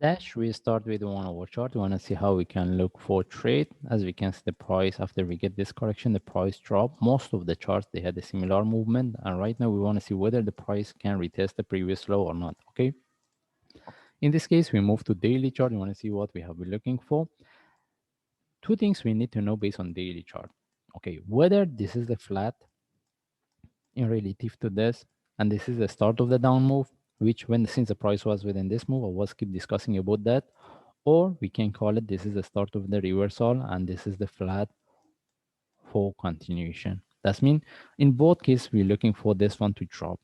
Dash, we start with 1 hour chart. We want to see how we can look for trade. As we can see, the price, after we get this correction, the price drop. Most of the charts, they had a similar movement. And right now we want to see whether the price can retest the previous low or not, okay? In this case, we move to daily chart. We want to see what we have been looking for. Two things we need to know based on daily chart. Okay, whether this is the flat in relative to this, and this is the start of the down move, which since the price was within this move, I was keep discussing about that, or we can call it this is the start of the reversal and this is the flat for continuation. That's mean in both cases we're looking for this one to drop.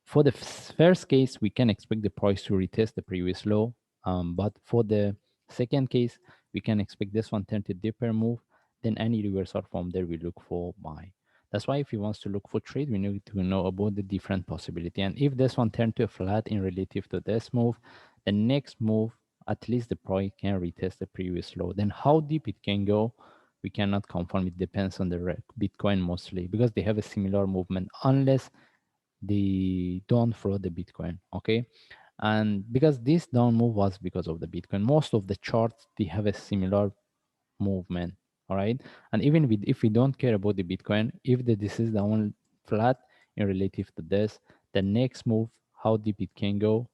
For the first case, we can expect the price to retest the previous low, but for the second case, we can expect this one turn to deeper move. Then any reversal from there, we look for buy. That's why if he wants to look for trade, we need to know about the different possibility. And if this one turn to a flat in relative to this move, the next move, at least the price can retest the previous low. Then how deep it can go, we cannot confirm. It depends on the Bitcoin mostly because they have a similar movement unless they don't fraud the Bitcoin, okay? And because this down move was because of the Bitcoin, most of the charts, they have a similar movement, all right? And even if we don't care about the Bitcoin, if this is the one flat in relative to this, the next move, how deep it can go,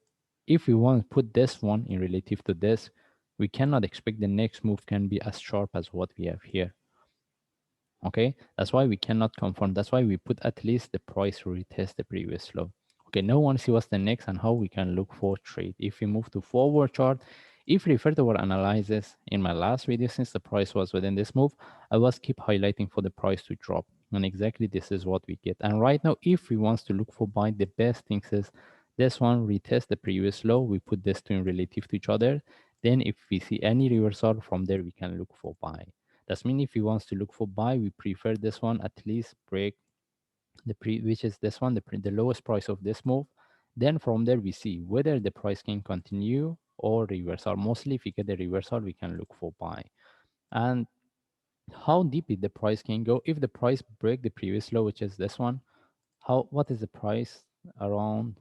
if we want to put this one in relative to this, we cannot expect the next move can be as sharp as what we have here. Okay, that's why we cannot confirm. That's why we put at least the price to retest the previous low. Okay, now we want to see what's the next and how we can look for trade. If we move to forward chart, if we refer to our analysis in my last video, since the price was within this move, I was keep highlighting for the price to drop. And exactly this is what we get. And right now, if we want to look for buy, the best thing is this one retest the previous low. We put this two in relative to each other. Then if we see any reversal from there, we can look for buy. That's mean if he wants to look for buy, we prefer this one at least break which is this one, the lowest price of this move. Then from there we see whether the price can continue or reversal. Mostly if we get the reversal, we can look for buy. And how deep the price can go if the price break the previous low, which is this one. What is the price around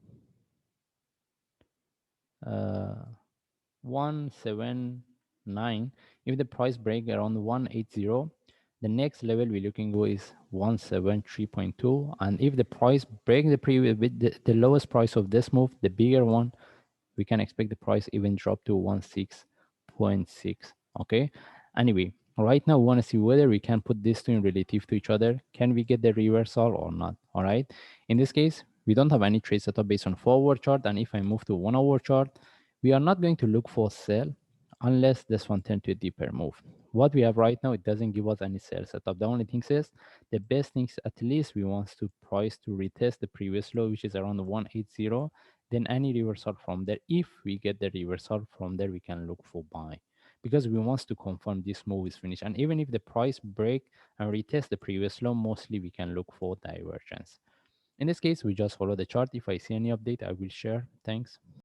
179? If the price break around 180, the next level we're looking for is 173.2. And if the price break the previous with the lowest price of this move, the bigger one, we can expect the price even drop to 16.6. Okay, anyway, right now we want to see whether we can put these two in relative to each other. Can we get the reversal or not? All right, in this case we don't have any trade setup based on forward chart. And if I move to 1 hour chart, we are not going to look for sell unless this one turn to a deeper move. What we have right now, it doesn't give us any sell setup. The only thing is the best things, at least we want to price to retest the previous low, which is around 180. Then any reversal from there, if we get the reversal from there, we can look for buy because we want to confirm this move is finished. And even if the price break and retest the previous low, mostly we can look for divergence. In this case, we just follow the chart. If I see any update, I will share. Thanks.